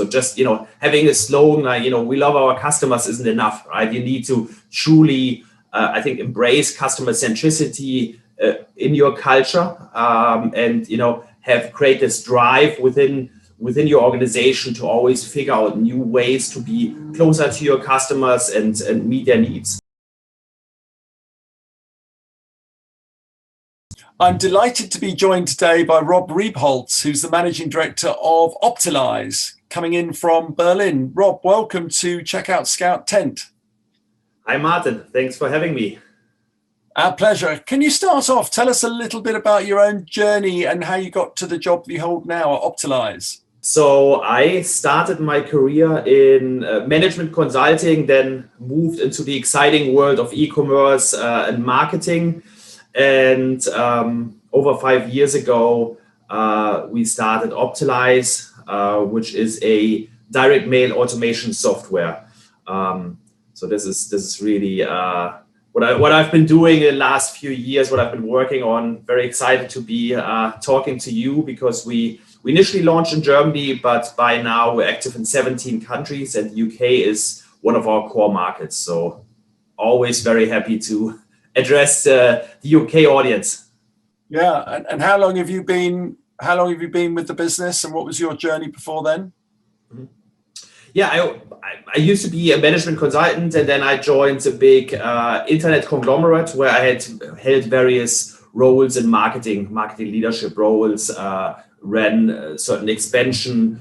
So just, having a slogan like, we love our customers isn't enough, right? You need to truly, I think, embrace customer centricity in your culture, and, create this drive within your organization to always figure out new ways to be closer to your customers and meet their needs. I'm delighted to be joined today by Rob Rebholtz, who's the Managing Director of Optilize, coming in from Berlin. Rob, welcome to CheckoutScout Tent. Hi, Martin. Thanks for having me. Our pleasure. Can you start off? Tell us a little bit about your own journey and how you got to the job you hold now at Optilize. So I started my career in management consulting, then moved into the exciting world of e-commerce and marketing. And over 5 years ago, we started Optilize, which is a direct mail automation software. So this is really what I've been doing in the last few years, what I've been working on. Very excited to be talking to you because we initially launched in Germany, but by now we're active in 17 countries, and the UK is one of our core markets. So always very happy to address the UK audience. Yeah, and how long have you been with the business, and what was your journey before then? Mm-hmm. Yeah, I used to be a management consultant, and then I joined a big internet conglomerate where I had held various roles in marketing leadership roles, ran certain expansion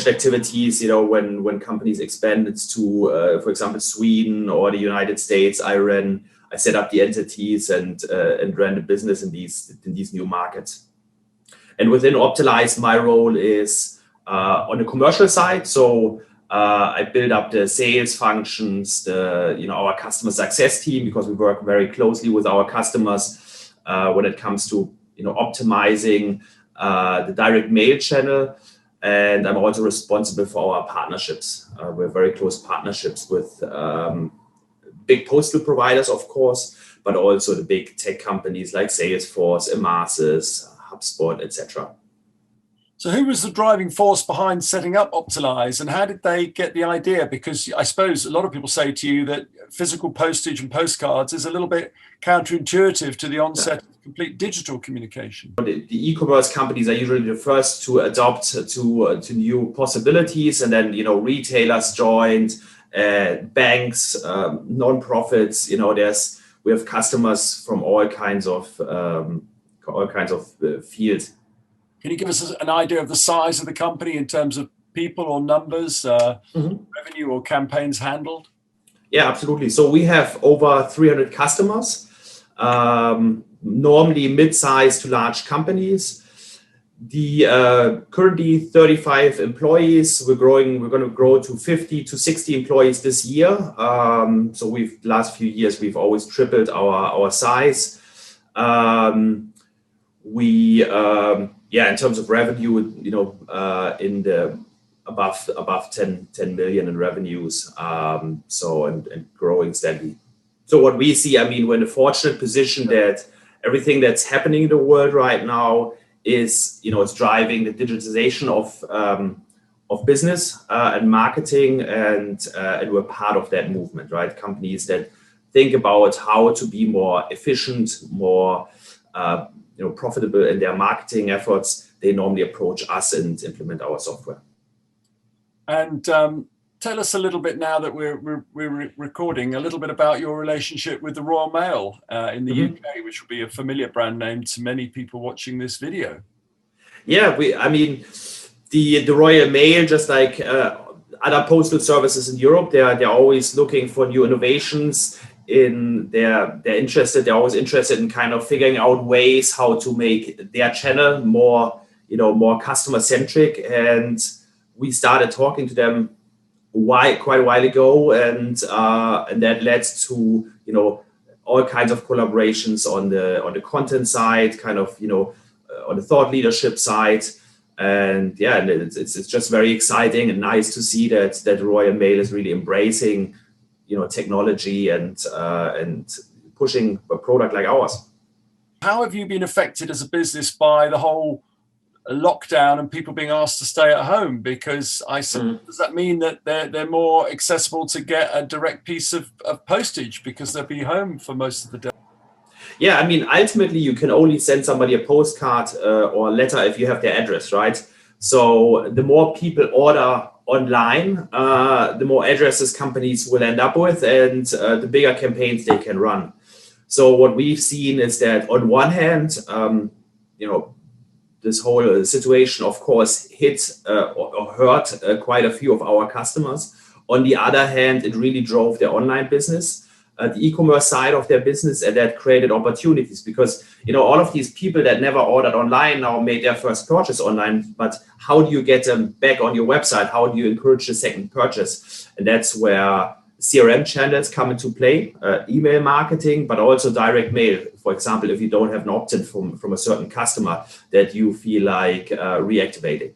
activities. When companies expanded to, for example, Sweden or the United States, I set up the entities and ran the business in these new markets. And within Optilize, my role is on the commercial side. So I build up the sales functions, our customer success team, because we work very closely with our customers when it comes to optimizing the direct mail channel. And I'm also responsible for our partnerships. We have very close partnerships with big postal providers, of course, but also the big tech companies like Salesforce, Ecommerce, HubSpot, etc. So who was the driving force behind setting up Optilize, and how did they get the idea? Because I suppose a lot of people say to you that physical postage and postcards is a little bit counterintuitive to the onset of complete digital communication. The e-commerce companies are usually the first to adopt to new possibilities, and then retailers joined, banks, non-profits. We have customers from all kinds of fields. Can you give us an idea of the size of the company in terms of people or numbers, revenue or campaigns handled? Yeah, absolutely. So we have over 300 customers, normally mid-sized to large companies. The currently 35 employees. We're going to grow to 50 to 60 employees this year. So last few years we've always tripled our size. In terms of revenue, in the above 10 million in revenues. And growing steadily. So what we see, we're in a fortunate position that everything that's happening in the world right now is, it's driving the digitization of business and marketing, and we're part of that movement, right? Companies that think about how to be more efficient, more profitable in their marketing efforts, they normally approach us and implement our software. And tell us a little bit, now that we're recording, a little bit about your relationship with the Royal Mail in the UK, which will be a familiar brand name to many people watching this video. Yeah, the Royal Mail, just like other postal services in Europe, they're always looking for new innovations. They're always interested in kind of figuring out ways how to make their channel more customer centric. And we started talking to them quite a while ago, and that led to all kinds of collaborations on the content side, kind of on the thought leadership side. And yeah, it's just very exciting and nice to see that Royal Mail is really embracing technology and pushing a product like ours. How have you been affected as a business by the whole a lockdown and people being asked to stay at home? Because does that mean that they're more accessible to get a direct piece of postage because they'll be home for most of the day? Yeah, I mean, ultimately, you can only send somebody a postcard or a letter if you have their address, right? So the more people order online, the more addresses companies will end up with, and the bigger campaigns they can run. So what we've seen is that on one hand, this whole situation, of course, hit or hurt quite a few of our customers. On the other hand, it really drove their online business. The e-commerce side of their business, and that created opportunities because, all of these people that never ordered online now made their first purchase online, but how do you get them back on your website? How do you encourage the second purchase? And that's where CRM channels come into play, email marketing, but also direct mail. For example, if you don't have an opt-in from a certain customer that you feel like reactivating.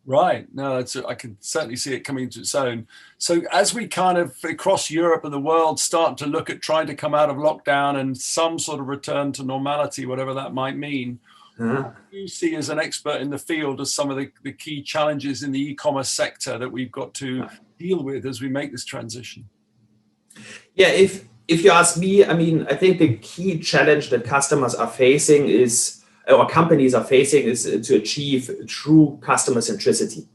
Right. No, I can certainly see it coming into its own. So as we kind of across Europe and the world start to look at trying to come out of lockdown and some sort of return to normality, whatever that might mean, what do you see as an expert in the field as some of the key challenges in the e-commerce sector that we've got to deal with as we make this transition? Yeah, if you ask me, I mean, I think the key challenge that customers are facing or companies are facing is to achieve true customer centricity.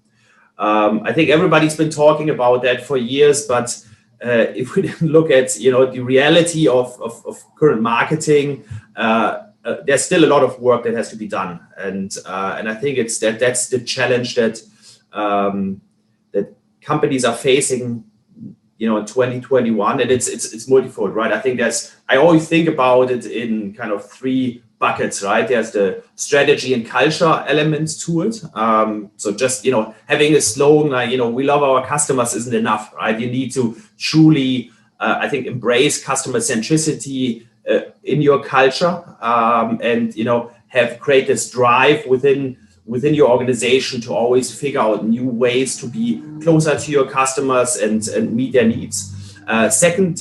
I think everybody's been talking about that for years, but if we look at the reality of current marketing, there's still a lot of work that has to be done, and I think that's the challenge that that companies are facing, in 2021, and it's multifold, right? I think I always think about it in kind of three buckets, right? There's the strategy and culture elements to it. So just, having a slogan like, we love our customers isn't enough, right? You need to truly, I think, embrace customer centricity in your culture, and, create this drive within your organization to always figure out new ways to be closer to your customers and meet their needs. Second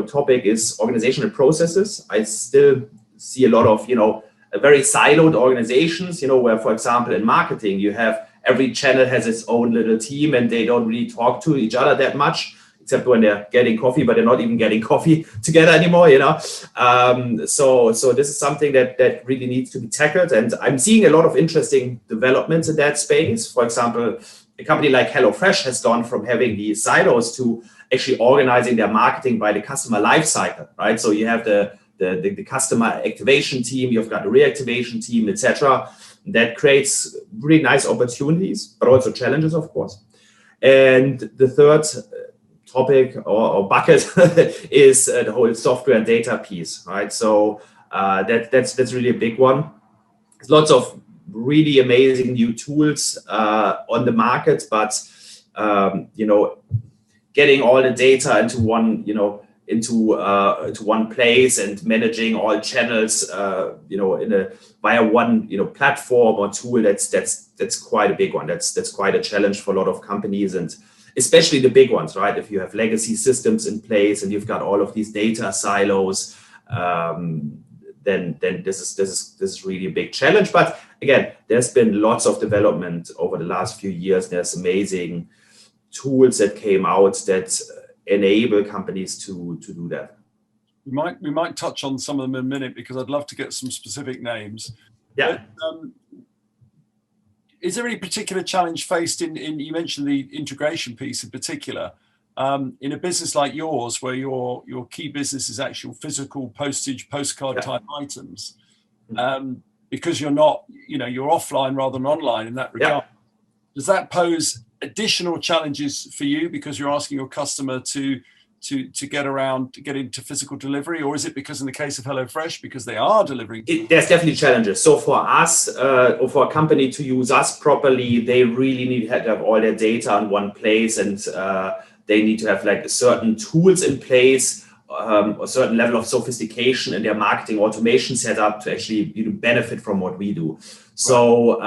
topic is organizational processes. I still see a lot of, very siloed organizations, where, for example, in marketing, you have every channel has its own little team and they don't really talk to each other that much, except when they're getting coffee, but they're not even getting coffee together anymore, So this is something that really needs to be tackled. And I'm seeing a lot of interesting developments in that space. For example, a company like HelloFresh has gone from having these silos to actually organizing their marketing by the customer lifecycle, right? So you have the customer activation team, you've got the reactivation team, etc. That creates really nice opportunities, but also challenges, of course. And the third topic or bucket is the whole software and data piece, right? So that's really a big one. There's lots of really amazing new tools on the market, but getting all the data into one, into one place and managing all channels, via one, platform or tool, that's quite a big one. That's quite a challenge for a lot of companies, and especially the big ones, right? If you have legacy systems in place and you've got all of these data silos, then this is really a big challenge. But again, there's been lots of development over the last few years. There's amazing tools that came out that enable companies to do that. We might touch on some of them in a minute because I'd love to get some specific names. Yeah. But, is there any particular challenge faced in you mentioned the integration piece in particular, in a business like yours where your key business is actual physical postage, postcard type items, because you're not, you're offline rather than online in that regard. Does that pose additional challenges for you because you're asking your customer to get into physical delivery, or is it because in the case of HelloFresh, because they are delivering? There's definitely challenges. So for us, or for a company to use us properly, they really need to have all their data in one place, and they need to have like certain tools in place, a certain level of sophistication in their marketing automation setup to actually benefit from what we do. So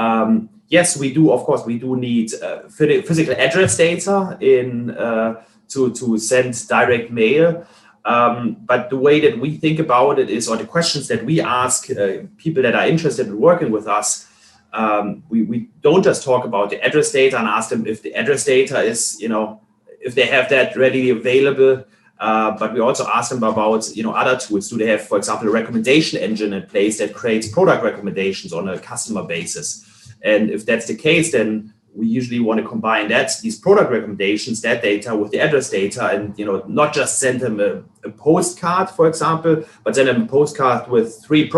yes, we do. Of course, we do need physical address data in to send direct mail. But the way that we think about it is, or the questions that we ask people that are interested in working with us, we don't just talk about the address data and ask them if the address data is, if they have that readily available. But we also ask them about, other tools. Do they have, for example, a recommendation engine in place that creates product recommendations on a customer basis? And if that's the case, then we usually want to combine these product recommendations, that data with the address data, and not just send them a postcard, for example, but send them a postcard with 3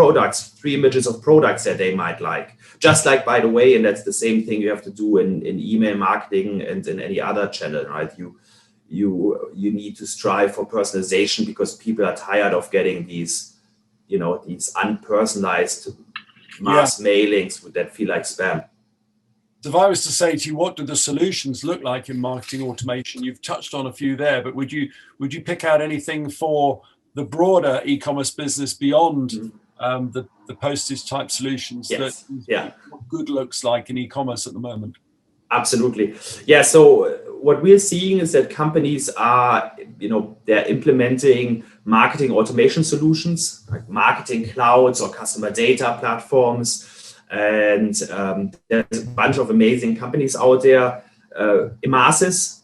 images of products that they might like. Just like, by the way, and that's the same thing you have to do in email marketing and in any other channel, right? You need to strive for personalization because people are tired of getting these unpersonalized mass mailings that feel like spam. So if I was to say to you, what do the solutions look like in marketing automation? You've touched on a few there, but would you pick out anything for the broader e-commerce business beyond the postage type solutions that what good looks like in e-commerce at the moment? Absolutely. Yeah. So what we're seeing is that companies are, they're implementing marketing automation solutions like marketing clouds or customer data platforms. And there's a bunch of amazing companies out there. Ecommerce,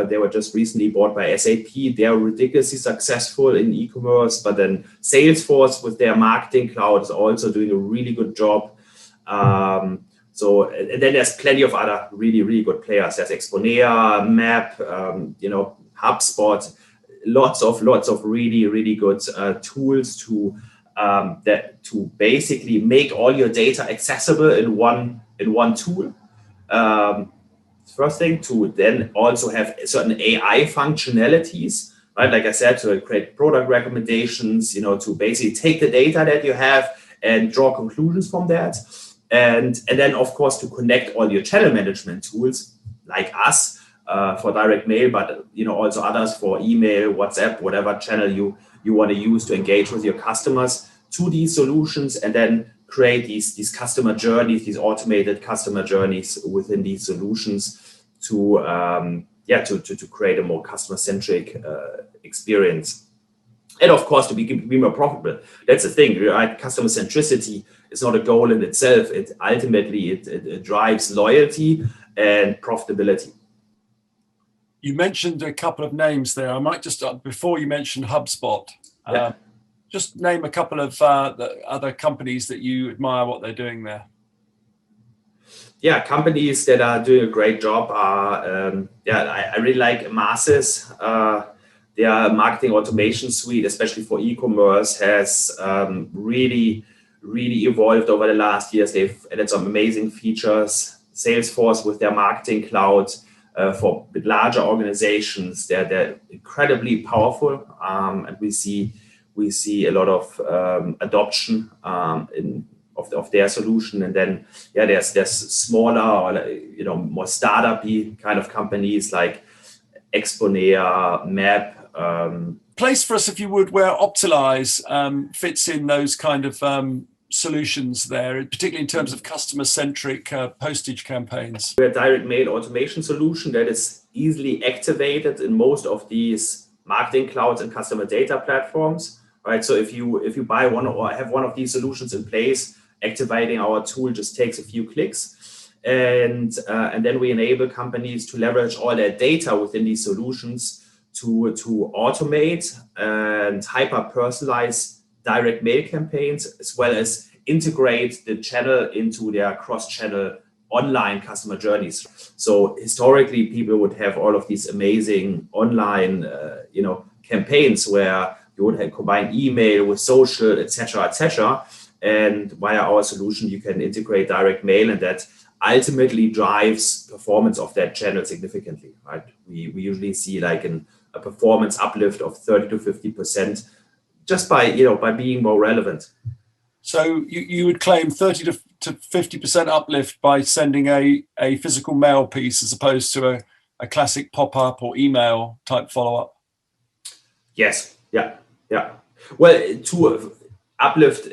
they were just recently bought by SAP. They're ridiculously successful in e-commerce, but then Salesforce with their marketing cloud is also doing a really good job. So, and then there's plenty of other really, really good players. There's Exponea, Map, HubSpot, lots of really, really good tools to basically make all your data accessible in one tool. First thing, to then also have certain AI functionalities, right? Like I said, to create product recommendations, to basically take the data that you have and draw conclusions from that. And then, of course, to connect all your channel management tools like us for direct mail, but also others for email, WhatsApp, whatever channel you want to use to engage with your customers to these solutions, and then create these customer journeys, these automated customer journeys within these solutions to create a more customer-centric experience. And of course, to be more profitable. That's the thing, right? Customer centricity is not a goal in itself. It ultimately drives loyalty and profitability. You mentioned a couple of names there. I might just, before you mentioned HubSpot, just name a couple of the other companies that you admire what they're doing there. Yeah, companies that are doing a great job are, I really like Ecommerce. Their marketing automation suite, especially for e-commerce, has really, really evolved over the last years. They've added some amazing features. Salesforce with their marketing cloud for larger organizations, they're incredibly powerful, and we see a lot of adoption of their solution. And then there's smaller or more startup-y kind of companies like Exponea, Map. Place for us, if you would, where Optilize fits in those kind of solutions there, particularly in terms of customer-centric postage campaigns. We're a direct mail automation solution that is easily activated in most of these marketing clouds and customer data platforms. Right. So if you buy one or have one of these solutions in place, activating our tool just takes a few clicks, and then we enable companies to leverage all their data within these solutions to automate and hyper-personalize direct mail campaigns, as well as integrate the channel into their cross-channel online customer journeys. So historically, people would have all of these amazing online, campaigns where you would have combined email with social, etc. And via our solution, you can integrate direct mail, and that ultimately drives performance of that channel significantly. Right? We usually see like a performance uplift of 30 to 50% just by being more relevant. So you would claim 30 to 50% uplift by sending a physical mail piece as opposed to a classic pop-up or email type follow-up? Yes. Yeah. Well, to uplift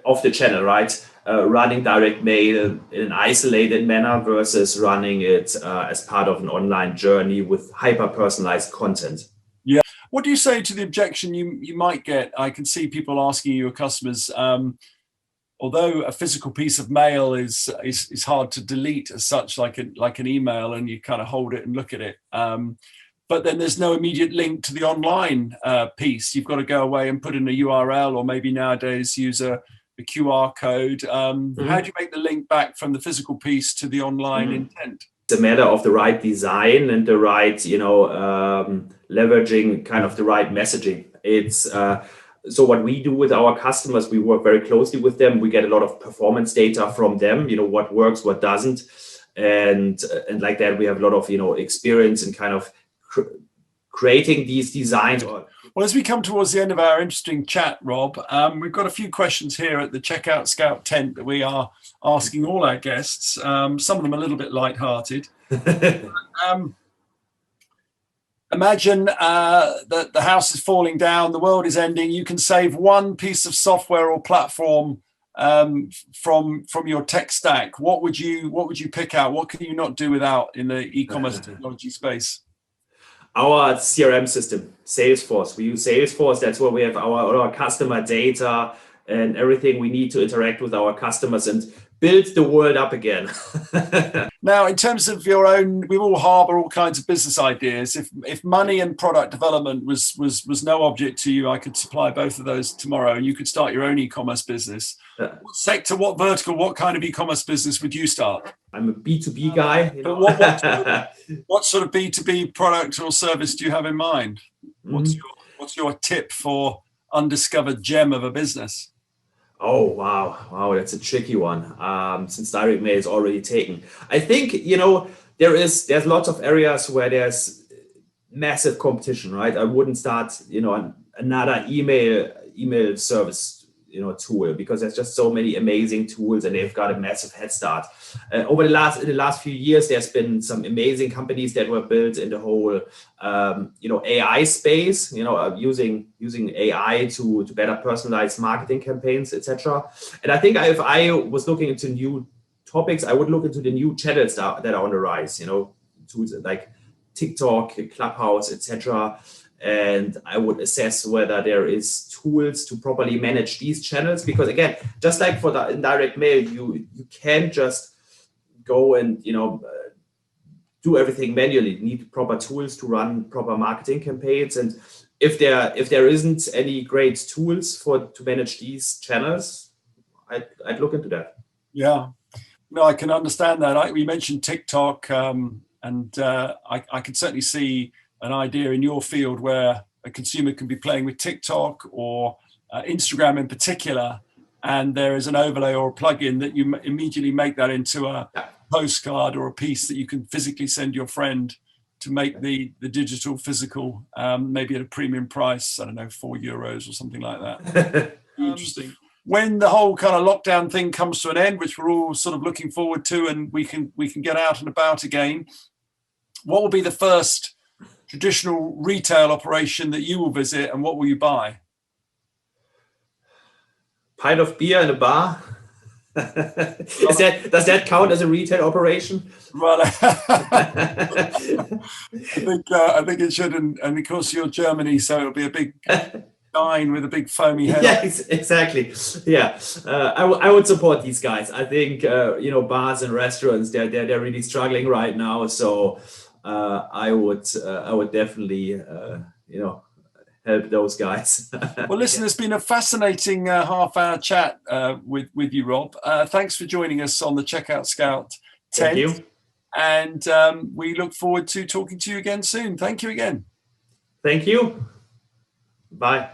of the channel, right? Running direct mail in an isolated manner versus running it as part of an online journey with hyper-personalized content. Yeah. What do you say to the objection you might get? I can see people asking your customers, although a physical piece of mail is hard to delete as such, like an email, and you kind of hold it and look at it. But then there's no immediate link to the online piece. You've got to go away and put in a URL, or maybe nowadays use a QR code. How do you make the link back from the physical piece to the online intent? It's a matter of the right design and the right, leveraging kind of the right messaging. It's so what we do with our customers, we work very closely with them. We get a lot of performance data from them, what works, what doesn't. And like that, we have a lot of, experience in kind of creating these designs. Well, as we come towards the end of our interesting chat, Rob, we've got a few questions here at the CheckoutScout tent that we are asking all our guests. Some of them a little bit lighthearted. Imagine that the house is falling down, the world is ending. You can save one piece of software or platform from your tech stack. What would you pick out? What can you not do without in the e-commerce technology space? Our CRM system, Salesforce. We use Salesforce. That's where we have our customer data and everything we need to interact with our customers and build the world up again. Now, in terms of your own, we all harbor all kinds of business ideas. If money and product development was no object to you, I could supply both of those tomorrow, and you could start your own e-commerce business. What sector, what vertical, what kind of e-commerce business would you start? I'm a B2B guy. But what sort of B2B product or service do you have in mind? What's your tip for undiscovered gem of a business? Oh, wow, that's a tricky one. Since direct mail is already taken, I think there's lots of areas where there's massive competition, right? I wouldn't start another email service tool, because there's just so many amazing tools and they've got a massive head start. In the last few years, there's been some amazing companies that were built in the whole AI space, using AI to better personalize marketing campaigns, etc. And I think if I was looking into new topics, I would look into the new channels that are on the rise, tools like TikTok, Clubhouse, etc. And I would assess whether there is tools to properly manage these channels, because again, just like for the indirect mail, you can't just go and do everything manually. You need proper tools to run proper marketing campaigns, and if there isn't any great tools to manage these channels, I'd look into that. Yeah, no, I can understand that. We mentioned TikTok, and I can certainly see an idea in your field where a consumer can be playing with TikTok or Instagram in particular, and there is an overlay or a plugin that you immediately make that into a postcard or a piece that you can physically send your friend to make the digital physical, maybe at a premium price, I don't know, €4 or something like that. Interesting. When the whole kind of lockdown thing comes to an end, which we're all sort of looking forward to, and we can get out and about again, what will be the first traditional retail operation that you will visit, and what will you buy? Pint of beer in a bar. Does that count as a retail operation? Well, I think it should, and of course you're Germany, so it'll be a big dine with a big foamy head. Yeah, exactly. Yeah, I would support these guys. I think bars and restaurants, they're really struggling right now. So I would definitely help those guys. Well, listen, it's been a fascinating half-hour chat with you, Rob. Thanks for joining us on the CheckoutScout tent. Thank you. And we look forward to talking to you again soon. Thank you again. Thank you. Bye.